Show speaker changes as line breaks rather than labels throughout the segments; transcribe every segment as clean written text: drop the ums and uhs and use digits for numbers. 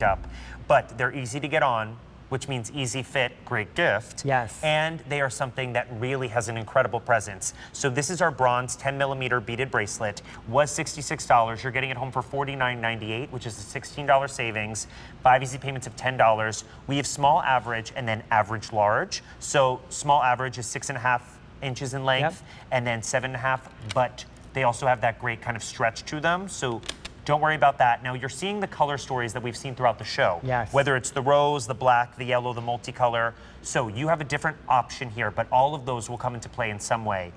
up, but they're easy to get on, which means easy fit, great gift.
Yes.
And they are something that really has an incredible presence. So this is our bronze 10mm beaded bracelet. Was $66. You're getting it home for $49.98, which is a $16 savings. 5 easy payments of $10. We have small, average, and then average large. So small average is 6.5 inches in length, and then 7.5, but they also have that great kind of stretch to them. So don't worry about that. Now, you're seeing the color stories that we've seen throughout the show.
Yes.
Whether it's the rose, the black, the yellow, the multicolor. So you have a different option here, but all of those will come into play in some way.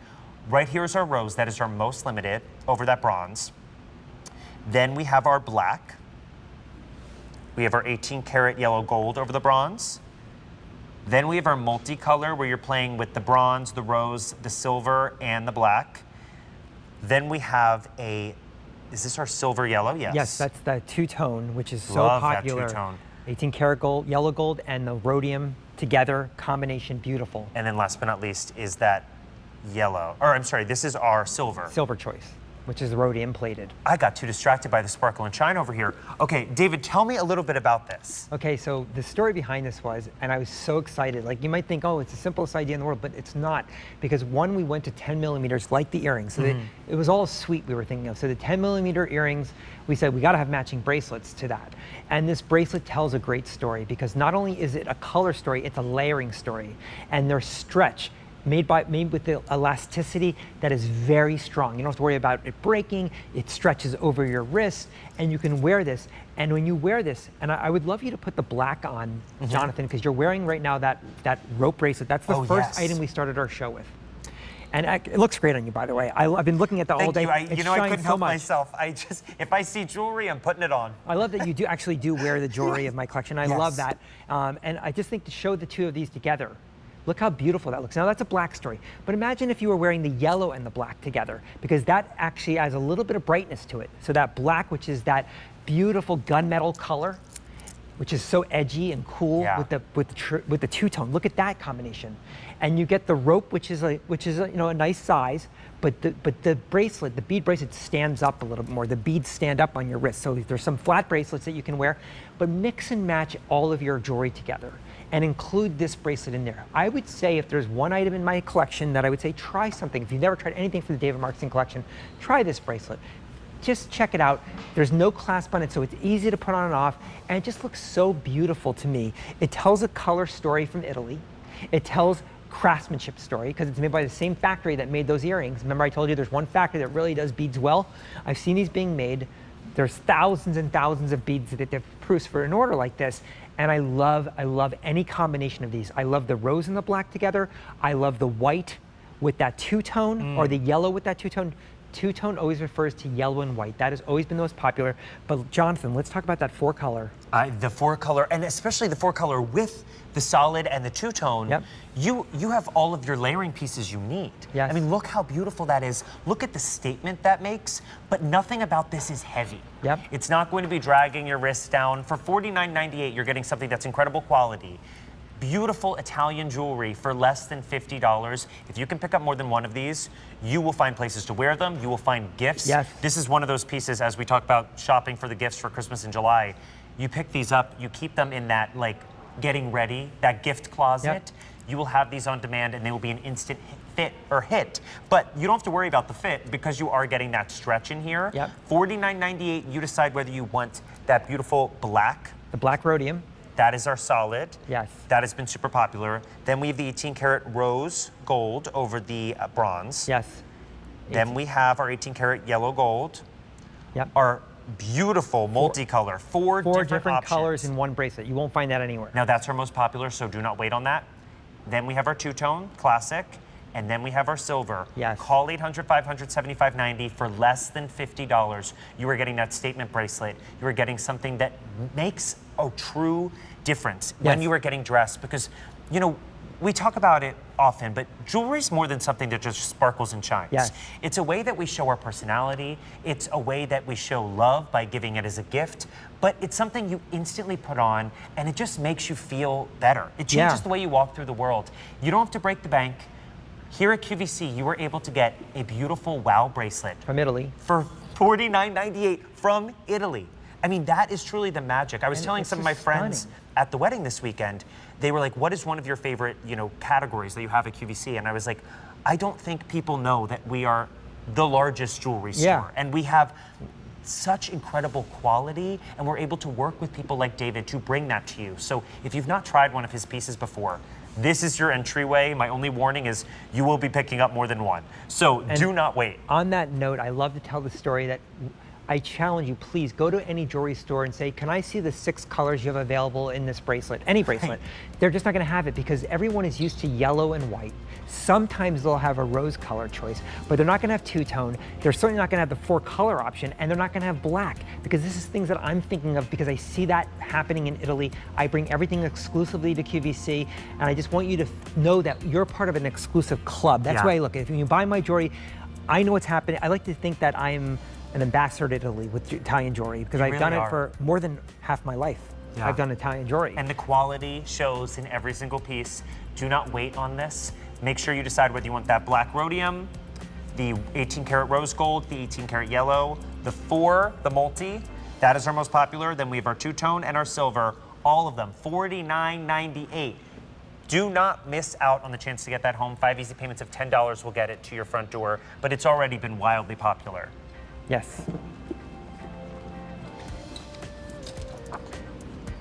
Right here is our rose. That is our most limited over that bronze. Then we have our black. We have our 18-karat yellow gold over the bronze. Then we have our multicolor, where you're playing with the bronze, the rose, the silver, and the black. Then we have a... Is this our silver yellow? Yes.
Yes, that's the two-tone, which is so
Love
popular.
that two-tone.
18-karat gold, yellow gold, and the rhodium together, combination, beautiful.
And then last but not least is that yellow. Or I'm sorry, this is our silver.
Silver choice, which is rhodium plated.
I got too distracted by the sparkle and shine over here. Okay, David, tell me a little bit about this.
Okay, so the story behind this was, and I was so excited, like you might think, oh, it's the simplest idea in the world, but it's not. Because one, we went to 10mm, like the earrings. So it was all sweet we were thinking of. So the 10mm earrings, we said, we gotta have matching bracelets to that. And this bracelet tells a great story, because not only is it a color story, it's a layering story. And their stretch, made with the elasticity that is very strong. You don't have to worry about it breaking. It stretches over your wrist, and you can wear this. And when you wear this, and I would love you to put the black on, Jonathan, because you're wearing right now that rope bracelet. That's the first item we started our show with. And it looks great on you, by the way. I've been looking at that all day.
Thank you. You know, I couldn't help myself. If I see jewelry, I'm putting it on.
I love that you actually do wear the jewelry of my collection. I love that. And I just think to show the two of these together, look how beautiful that looks. Now, that's a black story, but imagine if you were wearing the yellow and the black together, because that actually adds a little bit of brightness to it. So that black, which is that beautiful gunmetal color, which is so edgy and cool with the two-tone. Look at that combination. And you get the rope, which is a nice size, but the bracelet, the bead bracelet, stands up a little bit more. The beads stand up on your wrist. So there's some flat bracelets that you can wear, but mix and match all of your jewelry together and include this bracelet in there. I would say if there's one item in my collection that I would say try something. If you've never tried anything from the David Markstein collection, try this bracelet. Just check it out. There's no clasp on it, so it's easy to put on and off, and it just looks so beautiful to me. It tells a color story from Italy. It tells craftsmanship story, because it's made by the same factory that made those earrings. Remember I told you there's one factory that really does beads well? I've seen these being made. There's thousands and thousands of beads that they've produced for an order like this, and I love any combination of these. I love the rose and the black together. I love the white with that two-tone, or the yellow with that two-tone. Two-tone always refers to yellow and white. That has always been the most popular. But Jonathan, let's talk about that four-color.
The four-color, and especially the four-color with the solid and the two-tone.
Yep.
You have all of your layering pieces you need.
Yes.
I mean, look how beautiful that is. Look at the statement that makes, but nothing about this is heavy.
Yep.
It's not going to be dragging your wrists down. For $49.98, you're getting something that's incredible quality. Beautiful Italian jewelry for less than $50. If you can pick up more than one of these, you will find places to wear them. You will find gifts.
Yes.
This is one of those pieces, as we talk about shopping for the gifts for Christmas in July. You pick these up, you keep them in that, like, getting ready, that gift closet.
Yep.
You will have these on demand, and they will be an instant fit or hit. But you don't have to worry about the fit, because you are getting that stretch in here.
Yep.
$49.98, you decide whether you want that beautiful black.
The black rhodium.
That is our solid.
Yes.
That has been super popular. Then we have the 18-karat rose gold over the bronze.
Yes.
Then we have our 18-karat yellow gold.
Yep.
Our beautiful multicolor, four different options.
colors in one bracelet. You won't find that anywhere.
Now that's our most popular, so do not wait on that. Then we have our two-tone classic, and then we have our silver.
Yes.
Call 800-500-7590 for less than $50. You are getting that statement bracelet. You are getting something that makes a true difference when you are getting dressed, because, you know, we talk about it often, but jewelry is more than something that just sparkles and shines.
Yes.
It's a way that we show our personality. It's a way that we show love by giving it as a gift, but it's something you instantly put on, and it just makes you feel better. It changes the way you walk through the world. You don't have to break the bank. Here at QVC, you were able to get a beautiful wow bracelet.
From Italy.
For $49.98 from Italy. I mean, that is truly the magic. I was
And
telling
it's
some of my
just
friends
stunning.
at the wedding this weekend, they were like, what is one of your favorite, categories that you have at QVC? And I was like, I don't think people know that we are the largest jewelry store.
Yeah.
And we have such incredible quality, and we're able to work with people like David to bring that to you. So if you've not tried one of his pieces before, this is your entryway. My only warning is you will be picking up more than one. So do not wait.
On that note, I love to tell the story that I challenge you, please go to any jewelry store and say, can I see the 6 colors you have available in this bracelet, any bracelet? They're just not gonna have it because everyone is used to yellow and white. Sometimes they'll have a rose color choice, but they're not gonna have two-tone. They're certainly not gonna have the 4 color option, and they're not gonna have black, because this is things that I'm thinking of because I see that happening in Italy. I bring everything exclusively to QVC, and I just want you to know that you're part of an exclusive club. That's
Yeah.
why I look. If you buy my jewelry, I know what's happening. I like to think that I'm an ambassador to Italy with Italian jewelry because I've
really
done it
are.
for more than half my life.
Yeah.
I've done Italian jewelry.
And the quality shows in every single piece. Do not wait on this. Make sure you decide whether you want that black rhodium, the 18 karat rose gold, the 18 karat yellow, the 4, the multi, that is our most popular. Then we have our two-tone and our silver, all of them, $49.98. Do not miss out on the chance to get that home. 5 easy payments of $10 will get it to your front door, but it's already been wildly popular.
Yes.